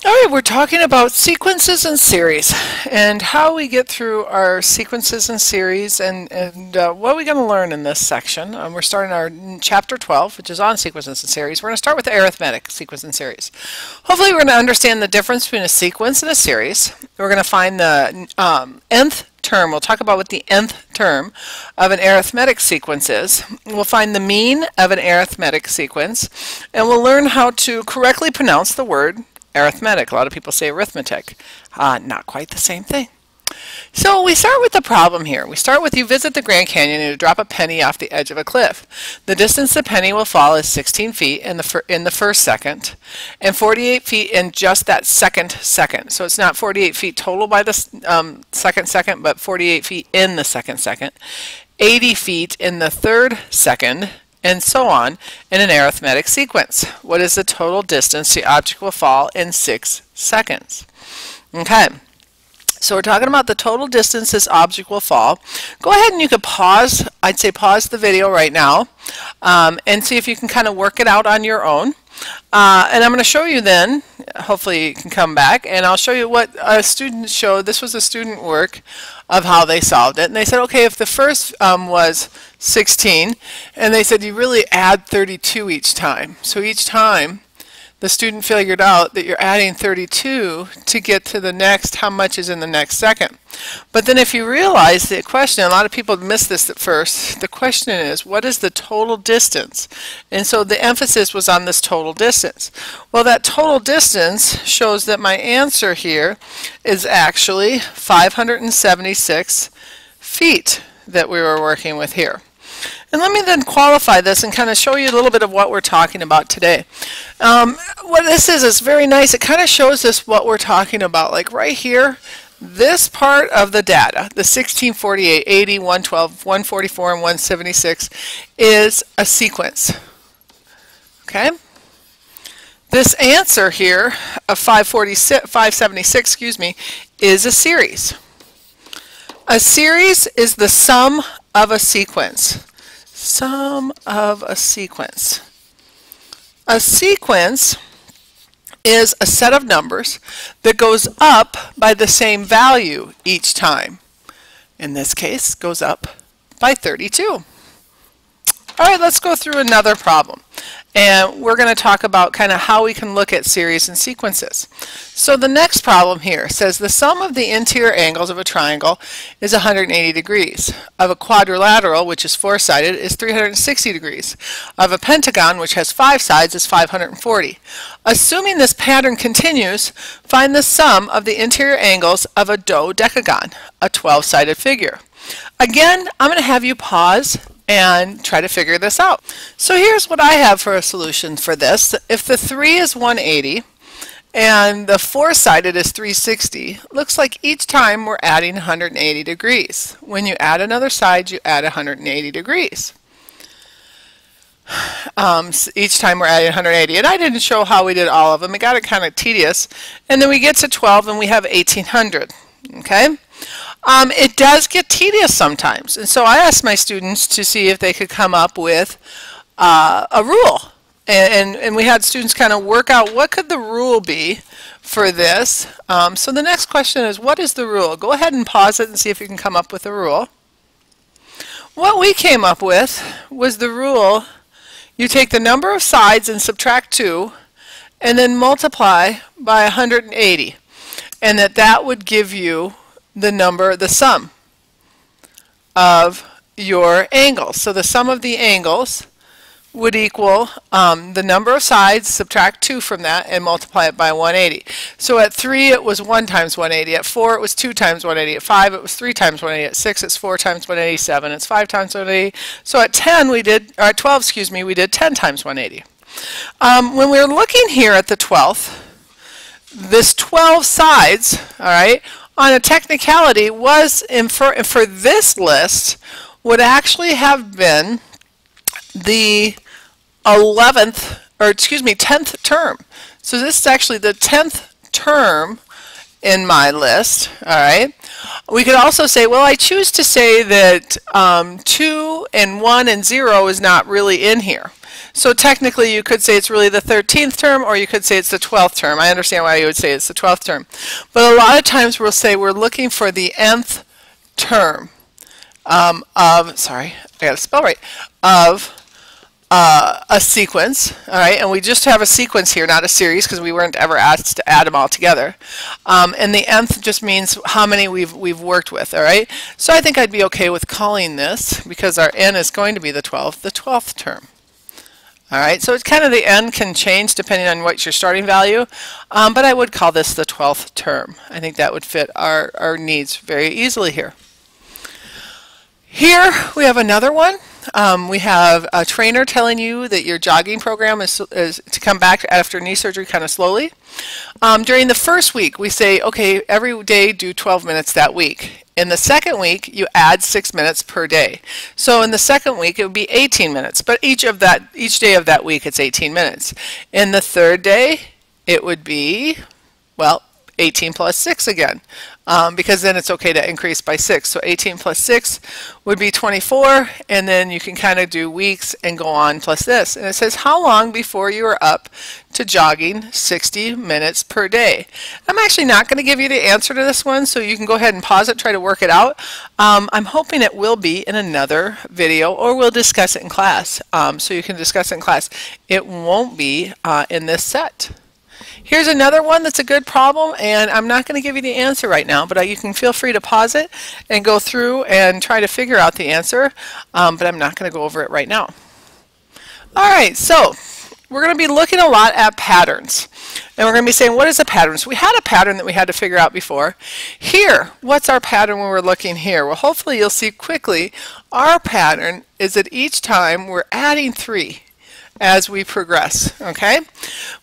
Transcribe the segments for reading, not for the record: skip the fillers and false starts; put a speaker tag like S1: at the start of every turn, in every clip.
S1: All right, we're talking about sequences and series and how we get through our sequences and series and what are we going to learn in this section. We're starting our chapter 12, which is on sequences and series. We're going to start with the arithmetic sequence and series. Hopefully we're going to understand the difference between a sequence and a series. We're going to find the nth term. We'll talk about what the nth term of an arithmetic sequence is. We'll find the mean of an arithmetic sequence, and we'll learn how to correctly pronounce the word arithmetic. A lot of people say arithmetic. Not quite the same thing. So we start with the problem here. We start with you visit the Grand Canyon and you drop a penny off the edge of a cliff. The distance the penny will fall is 16 feet in the first second and 48 feet in just that second. So it's not 48 feet total by the second, but 48 feet in the second, 80 feet in the third second, and so on in an arithmetic sequence. What is the total distance the object will fall in 6 seconds? Okay, so we're talking about the total distance this object will fall. Go ahead and you could pause, I'd say pause the video right now and see if you can kind of work it out on your own. And I'm going to show you then, hopefully you can come back, and I'll show you what a student showed. This was a student work of how they solved it. And they said, okay, if the first was 16, and they said you really add 32 each time. So each time the student figured out that you're adding 32 to get to the next, how much is in the next second. But then if you realize the question, a lot of people miss this at first, the question is, what is the total distance? And so the emphasis was on this total distance. Well, that total distance shows that my answer here is actually 576 feet that we were working with here. And let me then qualify this and kind of show you a little bit of what we're talking about today. What this is very nice. It kind of shows us what we're talking about. Like right here, this part of the data, the 16, 48, 80, 112, 144, and 176 is a sequence. Okay? This answer here of 576, excuse me, is a series. A series is the sum of a sequence. Sum of a sequence. A sequence is a set of numbers that goes up by the same value each time. In this case, goes up by 32. All right, let's go through another problem. And we're going to talk about kind of how we can look at series and sequences. So the next problem here says the sum of the interior angles of a triangle is 180 degrees. Of a quadrilateral, which is 4-sided, is 360 degrees. Of a pentagon, which has 5 sides, is 540. Assuming this pattern continues, find the sum of the interior angles of a dodecagon, a 12-sided figure. Again, I'm going to have you pause and try to figure this out. So here's what I have for a solution for this. If the 3 is 180 and the 4-sided is 360, looks like each time we're adding 180 degrees. When you add another side, you add 180 degrees. Each time we're adding 180. And I didn't show how we did all of them. It got it kind of tedious. And then we get to 12 and we have 1800. Okay? It does get tedious sometimes, and so I asked my students to see if they could come up with a rule, and we had students kind of work out what could the rule be for this. So the next question is, what is the rule? Go ahead and pause it and see if you can come up with a rule. What we came up with was the rule: you take the number of sides and subtract 2 and then multiply by 180, and that would give you the sum of your angles. So the sum of the angles would equal the number of sides, subtract 2 from that, and multiply it by 180. So at 3 it was 1 times 180. At 4 it was 2 times 180. At 5 it was 3 times 180. At 6 it's 4 times 187. It's 5 times 180. So at 10 we did, or at 12, excuse me, we did 10 times 180. When we're looking here at the 12th, this 12 sides, all right, on a technicality was, for this list, would actually have been the 10th term. So this is actually the 10th term in my list, all right? We could also say, well, I choose to say that 2 and 1 and 0 is not really in here. So technically you could say it's really the 13th term, or you could say it's the 12th term. I understand why you would say it's the 12th term. But a lot of times we'll say we're looking for the nth term sorry, I got to spell right, of a sequence, all right, and we just have a sequence here, not a series, because we weren't ever asked to add them all together. And the nth just means how many we've worked with, all right. So I think I'd be okay with calling this, because our n is going to be the 12th term. All right, so it's kind of the n can change depending on what's your starting value, but I would call this the 12th term. I think that would fit our needs very easily here. Here we have another one. We have a trainer telling you that your jogging program is to come back after knee surgery kind of slowly. During the first week, we say, okay, every day do 12 minutes that week. In the second week, you add 6 minutes per day. So in the second week, it would be 18 minutes. But each day of that week, it's 18 minutes. In the third day, it would be, well, 18 plus 6 again, because then it's okay to increase by 6. So 18 plus 6 would be 24, and then you can kind of do weeks and go on plus this. And it says, how long before you are up to jogging 60 minutes per day? I'm actually not going to give you the answer to this one, so you can go ahead and pause it, try to work it out. I'm hoping it will be in another video, or we'll discuss it in class, so you can discuss it in class. It won't be in this set. Here's another one that's a good problem, and I'm not going to give you the answer right now, but you can feel free to pause it and go through and try to figure out the answer, but I'm not going to go over it right now. All right, so we're going to be looking a lot at patterns, and we're going to be saying, what is a pattern? So we had a pattern that we had to figure out before. Here, what's our pattern when we're looking here? Well, hopefully you'll see quickly our pattern is that each time we're adding 3 as we progress, okay?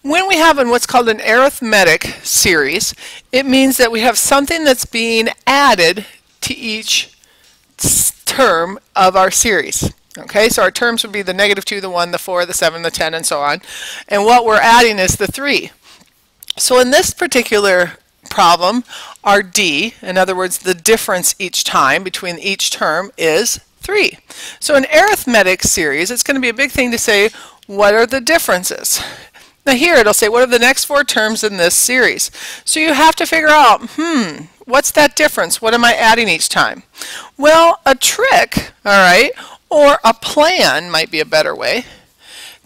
S1: When we have what's called an arithmetic series, it means that we have something that's being added to each term of our series. Okay, so our terms would be the -2, the 1, the 4, the 7, the 10, and so on. And what we're adding is the 3. So in this particular problem, our D, in other words, the difference each time between each term, is 3. So in arithmetic series, it's going to be a big thing to say, what are the differences? Now here it'll say, what are the next 4 terms in this series? So you have to figure out, what's that difference? What am I adding each time? Well, a trick, all right, or a plan might be a better way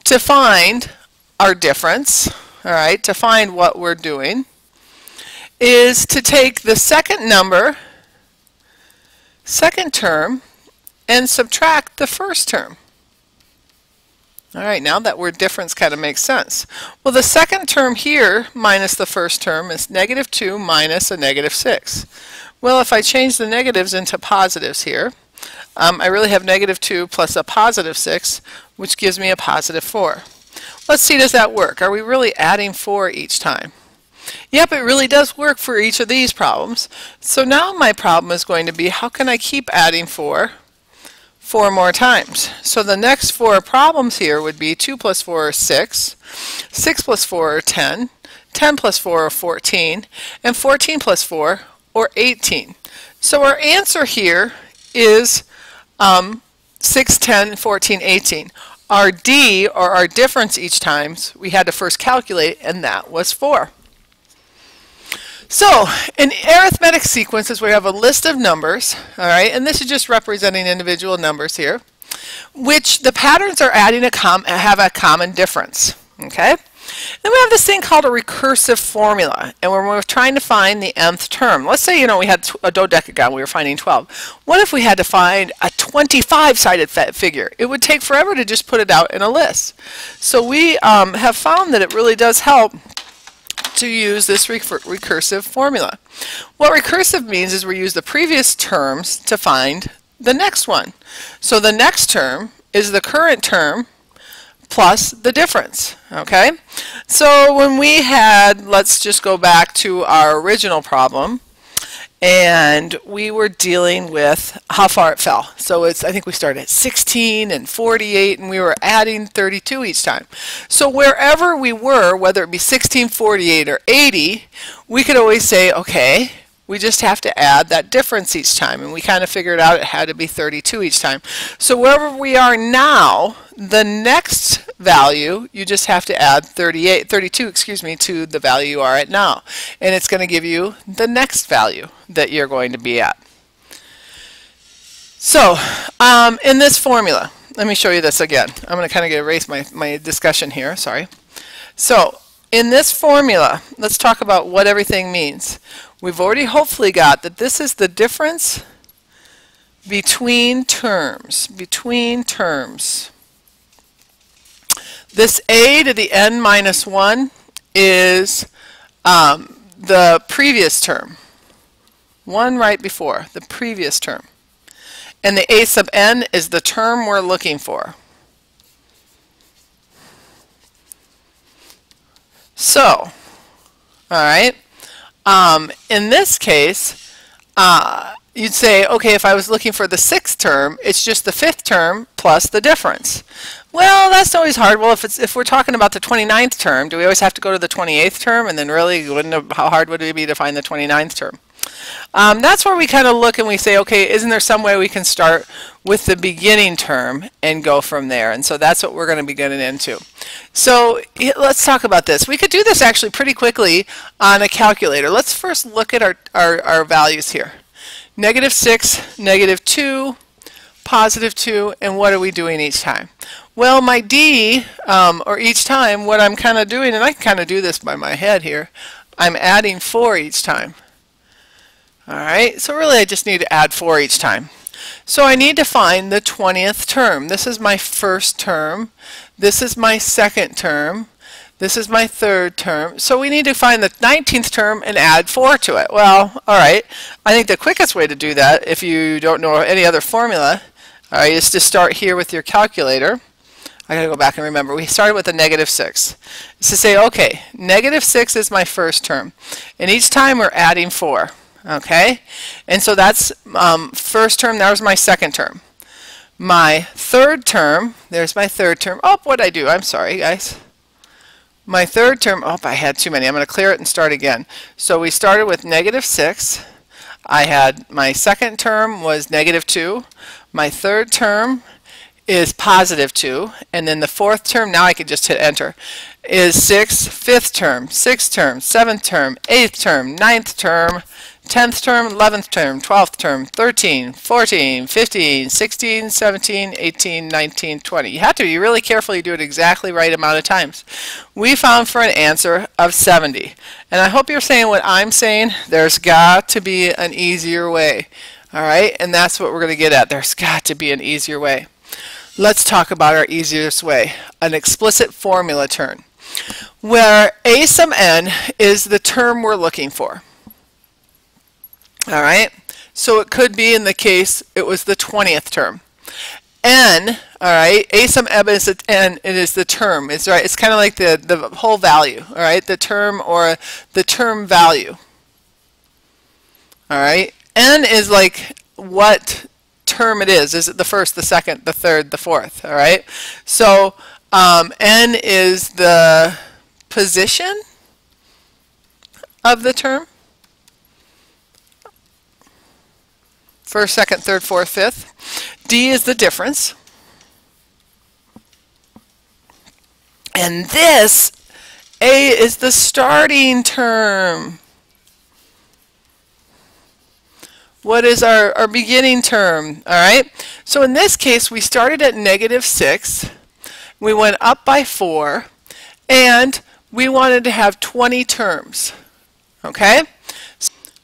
S1: to find our difference, all right, to find what we're doing, is to take the second number, second term, and subtract the first term. All right, now that word difference kind of makes sense. Well, the second term here minus the first term is -2 minus a -6. Well, if I change the negatives into positives here, I really have -2 plus a +6, which gives me a +4. Let's see, does that work? Are we really adding 4 each time? Yep, it really does work for each of these problems. So now my problem is going to be, how can I keep adding 4 more times? So the next 4 problems here would be 2 plus 4 are 6, 6 plus 4 are 10, 10 plus 4 are 14, and 14 plus 4 or 18. So our answer here is 6, 10, 14, 18. Our D, or our difference each time, we had to first calculate, and that was 4. So in arithmetic sequences, we have a list of numbers, all right, and this is just representing individual numbers here, which the patterns are adding have a common difference, okay? Then we have this thing called a recursive formula, and when we're trying to find the nth term, let's say, we had a dodecagon, we were finding 12. What if we had to find a 25-sided figure? It would take forever to just put it out in a list. So we have found that it really does help to use this recursive formula. What recursive means is we use the previous terms to find the next one. So the next term is the current term plus the difference, okay? So when we had, let's just go back to our original problem, and we were dealing with how far it fell. So I think we started at 16 and 48, and we were adding 32 each time. So wherever we were, whether it be 16, 48, or 80, we could always say, okay, We just have to add that difference each time, and we kind of figured out it had to be 32 each time. So wherever we are now, the next value, you just have to add 32, excuse me, to the value you are at now. And it's going to give you the next value that you're going to be at. So in this formula, let me show you this again. I'm going to kind of erase my discussion here, sorry. So in this formula, let's talk about what everything means. We've already hopefully got that this is the difference between terms, This a to the n minus 1 is the previous term. One right before, the previous term. And the a sub n is the term we're looking for. So, all right, in this case, you'd say, okay, if I was looking for the 6th term, it's just the 5th term plus the difference. Well, that's always hard. Well, if we're talking about the 29th term, do we always have to go to the 28th term? And then really, how hard would it be to find the 29th term? That's where we kind of look and we say, okay, isn't there some way we can start with the beginning term and go from there? And so that's what we're going to be getting into. So let's talk about this. We could do this actually pretty quickly on a calculator. Let's first look at our values here. -6, -2, +2, and what are we doing each time? Well, my d, or each time, what I'm kind of doing, and I can kind of do this by my head here, I'm adding 4 each time. All right, so really I just need to add 4 each time. So I need to find the 20th term. This is my first term. This is my second term. This is my third term. So we need to find the 19th term and add 4 to it. Well, all right, I think the quickest way to do that, if you don't know any other formula, all right, is to start here with your calculator. I gotta go back and remember, we started with a -6. It's to say, okay, -6 is my first term. And each time we're adding 4. Okay, and so that's first term. That was my second term. My third term, there's my third term. Oh, what'd I do? I'm sorry, guys. My third term, oh, I had too many. I'm going to clear it and start again. So we started with -6. I had my second term was -2. My third term is +2. And then the fourth term, now I can just hit enter, is 6, fifth term, 6th term, 7th term, 8th term, 9th term, 10th term, 11th term, 12th term, 13, 14, 15, 16, 17, 18, 19, 20. You have to be really careful you do it exactly right amount of times. We found for an answer of 70. And I hope you're saying what I'm saying. There's got to be an easier way. All right, and that's what we're going to get at. There's got to be an easier way. Let's talk about our easiest way, an explicit formula term, where a sub n is the term we're looking for. All right, so it could be in the case it was the 20th term. N, all right, a sub n is n, it is the term. It's right. It's kind of like the whole value. All right, the term or the term value. All right, n is like what term it is. Is it the first, the second, the third, the fourth? All right, so n is the position of the term. First, second, third, fourth, fifth. D is the difference. And this, A, is the starting term. What is our beginning term? All right. So in this case, we started at -6. We went up by 4. And we wanted to have 20 terms. Okay.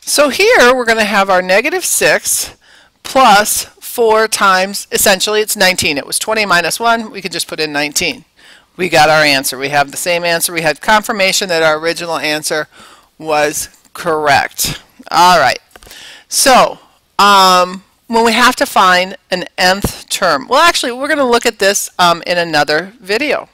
S1: So here we're going to have our -6 plus 4 times, essentially it's 19. It was 20 minus 1. We could just put in 19. We got our answer. We have the same answer. We had confirmation that our original answer was correct. All right. So when we have to find an nth term, well, actually, we're going to look at this in another video.